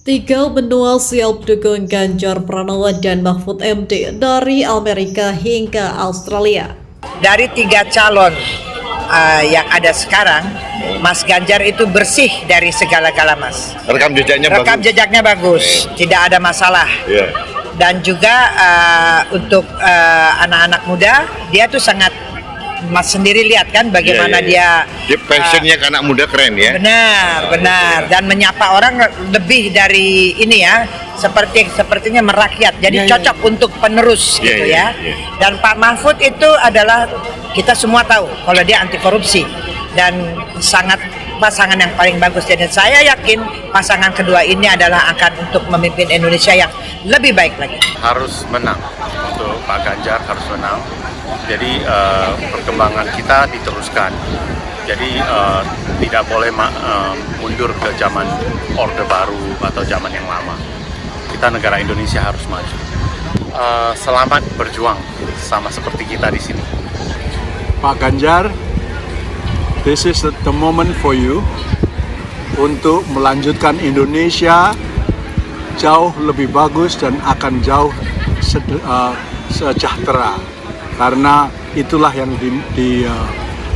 Tiga benua siap dukung Ganjar Pranowo dan Mahfud MD dari Amerika hingga Australia. Dari tiga calon yang ada sekarang, Mas Ganjar itu bersih dari segala-gala, Mas. Rekam jejaknya bagus, tidak ada masalah. Yeah. Dan juga untuk anak-anak muda, dia tuh sangat, Mas sendiri lihat kan bagaimana dia passionnya ke anak muda keren ya. Benar. Dan menyapa orang lebih dari ini ya, sepertinya merakyat. Jadi cocok untuk penerus gitu ya. Dan Pak Mahfud itu adalah, kita semua tahu kalau dia anti korupsi dan sangat pasangan yang paling bagus. Jadi saya yakin pasangan kedua ini adalah akan untuk memimpin Indonesia yang lebih baik lagi. Harus menang, untuk Pak Ganjar harus menang. Jadi perkembangan kita diteruskan. Jadi tidak boleh mundur ke zaman Orde Baru atau zaman yang lama. Kita negara Indonesia harus maju. Selamat berjuang sama seperti kita di sini. Pak Ganjar, this is the moment for you untuk melanjutkan Indonesia jauh lebih bagus dan akan jauh sejahtera. Karena itulah yang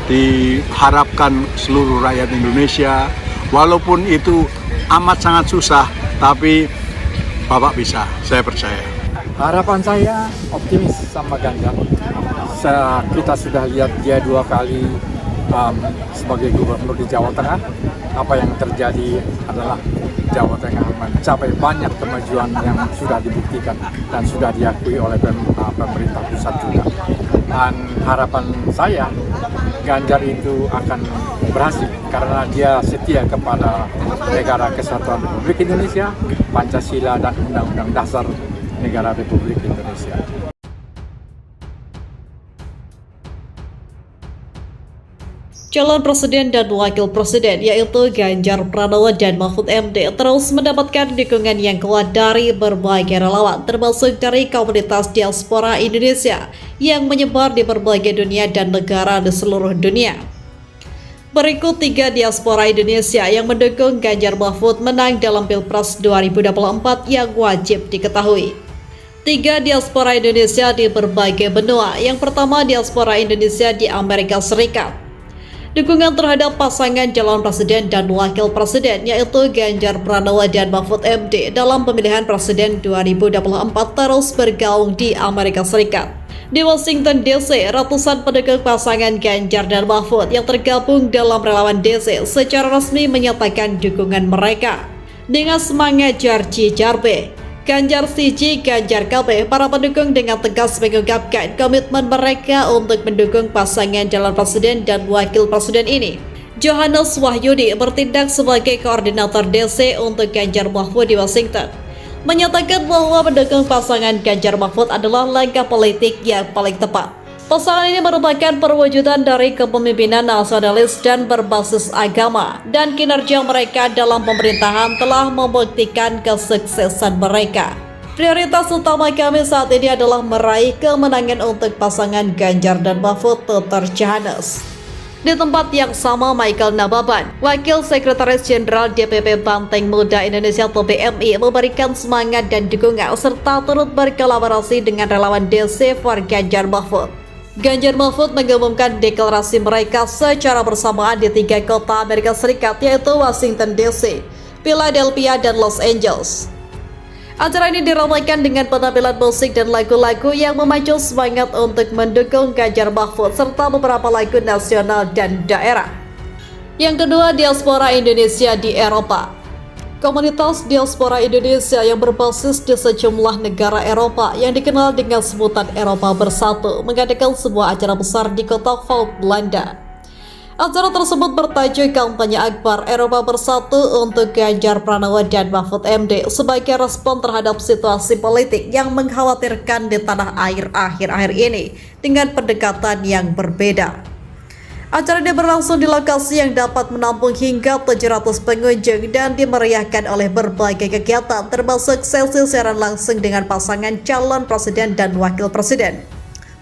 diharapkan seluruh rakyat Indonesia. Walaupun itu amat sangat susah, tapi Bapak bisa, saya percaya. Harapan saya optimis sama Ganjar. Kita sudah lihat dia 2 kali sebagai gubernur di Jawa Tengah. Apa yang terjadi adalah Jawa Tengah mencapai banyak kemajuan yang sudah dibuktikan dan sudah diakui oleh pemerintah pusat juga. Dan harapan saya, Ganjar itu akan berhasil karena dia setia kepada Negara Kesatuan Republik Indonesia, Pancasila dan Undang-Undang Dasar Negara Republik Indonesia. Calon presiden dan wakil presiden yaitu Ganjar Pranowo dan Mahfud MD terus mendapatkan dukungan yang kuat dari berbagai relawan, termasuk dari komunitas diaspora Indonesia yang menyebar di berbagai dunia dan negara di seluruh dunia. Berikut 3 diaspora Indonesia yang mendukung Ganjar Mahfud menang dalam Pilpres 2024 yang wajib diketahui. 3 diaspora Indonesia di berbagai benua. Yang pertama, diaspora Indonesia di Amerika Serikat. Dukungan terhadap pasangan calon presiden dan wakil presiden yaitu Ganjar Pranowo dan Mahfud MD dalam pemilihan presiden 2024 terus bergaung di Amerika Serikat. Di Washington DC, ratusan pendukung pasangan Ganjar dan Mahfud yang tergabung dalam relawan DC secara resmi menyatakan dukungan mereka. Dengan semangat Jarci Jarbe, Ganjar CJ, Ganjar KB, para pendukung dengan tegas mengungkapkan komitmen mereka untuk mendukung pasangan calon presiden dan wakil presiden ini. Johannes Wahyudi bertindak sebagai koordinator DC untuk Ganjar Mahfud di Washington, menyatakan bahwa mendukung pasangan Ganjar Mahfud adalah langkah politik yang paling tepat. Pasangan ini merupakan perwujudan dari kepemimpinan nasionalis dan berbasis agama, dan kinerja mereka dalam pemerintahan telah membuktikan kesuksesan mereka. Prioritas utama kami saat ini adalah meraih kemenangan untuk pasangan Ganjar dan Mahfud, tutur Johannes. Di tempat yang sama, Michael Nababan, Wakil Sekretaris Jenderal DPP Banteng Muda Indonesia atau BMI, memberikan semangat dan dukungan serta turut berkolaborasi dengan relawan DC for Ganjar Mahfud. Ganjar Mahfud mengumumkan deklarasi mereka secara bersamaan di 3 kota Amerika Serikat yaitu Washington DC, Philadelphia, dan Los Angeles. Acara ini diramaikan dengan penampilan musik dan lagu-lagu yang memacu semangat untuk mendukung Ganjar Mahfud serta beberapa lagu nasional dan daerah. Yang kedua, diaspora Indonesia di Eropa. Komunitas diaspora Indonesia yang berbasis di sejumlah negara Eropa yang dikenal dengan sebutan Eropa Bersatu mengadakan sebuah acara besar di kota Vaud, Belanda. Acara tersebut bertajuk Kampanye Akbar Eropa Bersatu untuk Ganjar Pranowo dan Mahfud MD sebagai respon terhadap situasi politik yang mengkhawatirkan di tanah air akhir-akhir ini dengan pendekatan yang berbeda. Acara ini berlangsung di lokasi yang dapat menampung hingga 700 pengunjung dan dimeriahkan oleh berbagai kegiatan termasuk sesi siaran langsung dengan pasangan calon presiden dan wakil presiden.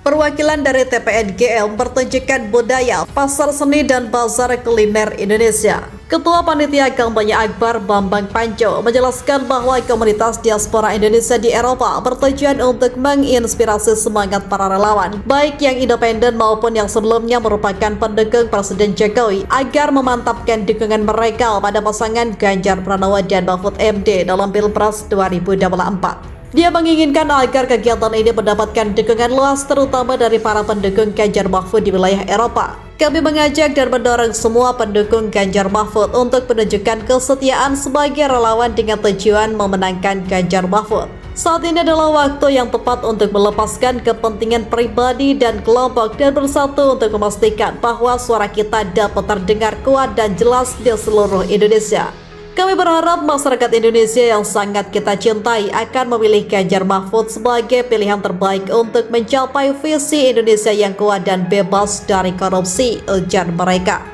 Perwakilan dari TPNGM, pertunjukan budaya, pasar seni dan bazar kuliner Indonesia. Ketua Panitia Kampanye Akbar Bambang Panco menjelaskan bahwa komunitas diaspora Indonesia di Eropa bertujuan untuk menginspirasi semangat para relawan, baik yang independen maupun yang sebelumnya merupakan pendukung Presiden Jokowi, agar memantapkan dukungan mereka pada pasangan Ganjar Pranowo dan Mahfud MD dalam Pilpres 2024. Dia menginginkan agar kegiatan ini mendapatkan dukungan luas terutama dari para pendukung Ganjar Mahfud di wilayah Eropa. Kami mengajak dan mendorong semua pendukung Ganjar Mahfud untuk menunjukkan kesetiaan sebagai relawan dengan tujuan memenangkan Ganjar Mahfud. Saat ini adalah waktu yang tepat untuk melepaskan kepentingan pribadi dan kelompok dan bersatu untuk memastikan bahwa suara kita dapat terdengar kuat dan jelas di seluruh Indonesia. Kami berharap masyarakat Indonesia yang sangat kita cintai akan memilih Ganjar Mahfud sebagai pilihan terbaik untuk mencapai visi Indonesia yang kuat dan bebas dari korupsi, ujar mereka.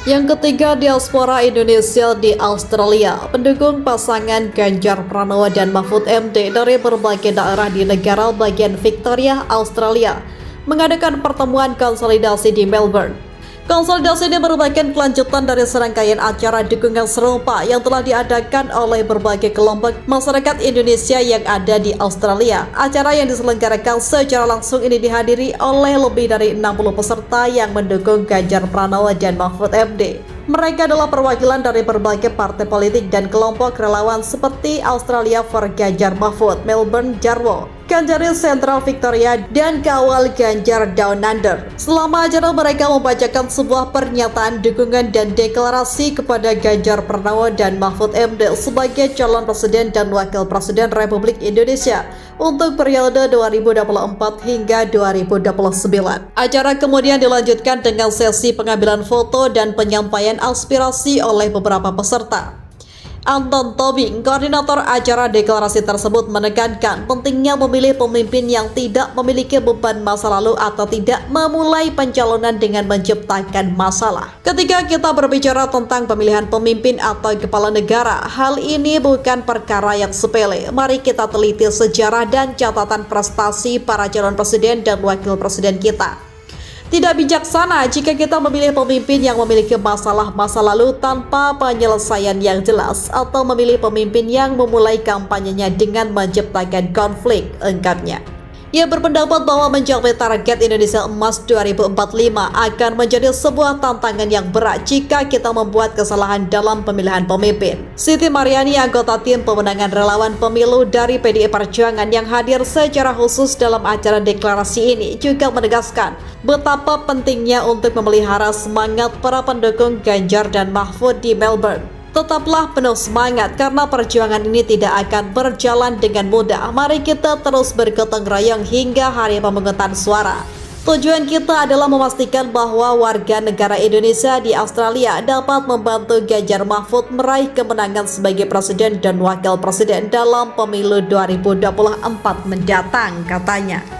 Yang ketiga, diaspora Indonesia di Australia. Pendukung pasangan Ganjar Pranowo dan Mahfud MD dari berbagai daerah di negara bagian Victoria, Australia mengadakan pertemuan konsolidasi di Melbourne. Konsolidasi ini merupakan kelanjutan dari serangkaian acara dukungan serupa yang telah diadakan oleh berbagai kelompok masyarakat Indonesia yang ada di Australia. Acara yang diselenggarakan secara langsung ini dihadiri oleh lebih dari 60 peserta yang mendukung Ganjar Pranowo dan Mahfud MD. Mereka adalah perwakilan dari berbagai partai politik dan kelompok relawan seperti Australia for Ganjar Mahfud, Melbourne Jarwo, Ganjaris Central Victoria, dan Kawal Ganjar Down Under. Selama acara mereka membacakan sebuah pernyataan dukungan dan deklarasi kepada Ganjar Pranowo dan Mahfud MD sebagai calon presiden dan wakil presiden Republik Indonesia untuk periode 2024 hingga 2029. Acara kemudian dilanjutkan dengan sesi pengambilan foto dan penyampaian aspirasi oleh beberapa peserta. Anton Tobing, koordinator acara deklarasi tersebut, menekankan pentingnya memilih pemimpin yang tidak memiliki beban masa lalu atau tidak memulai pencalonan dengan menciptakan masalah. Ketika kita berbicara tentang pemilihan pemimpin atau kepala negara, hal ini bukan perkara yang sepele. Mari kita teliti sejarah dan catatan prestasi para calon presiden dan wakil presiden kita. Tidak bijaksana jika kita memilih pemimpin yang memiliki masalah masa lalu tanpa penyelesaian yang jelas atau memilih pemimpin yang memulai kampanyenya dengan menciptakan konflik, ungkapnya. Ia berpendapat bahwa mencapai target Indonesia Emas 2045 akan menjadi sebuah tantangan yang berat jika kita membuat kesalahan dalam pemilihan pemimpin. Siti Mariani, anggota tim pemenangan relawan pemilu dari PDI Perjuangan yang hadir secara khusus dalam acara deklarasi ini, juga menegaskan betapa pentingnya untuk memelihara semangat para pendukung Ganjar dan Mahfud di Melbourne. Tetaplah penuh semangat karena perjuangan ini tidak akan berjalan dengan mudah. Mari kita terus bergotong royong hingga hari pemungutan suara. Tujuan kita adalah memastikan bahwa warga negara Indonesia di Australia dapat membantu Ganjar Mahfud meraih kemenangan sebagai presiden dan wakil presiden dalam pemilu 2024 mendatang, katanya.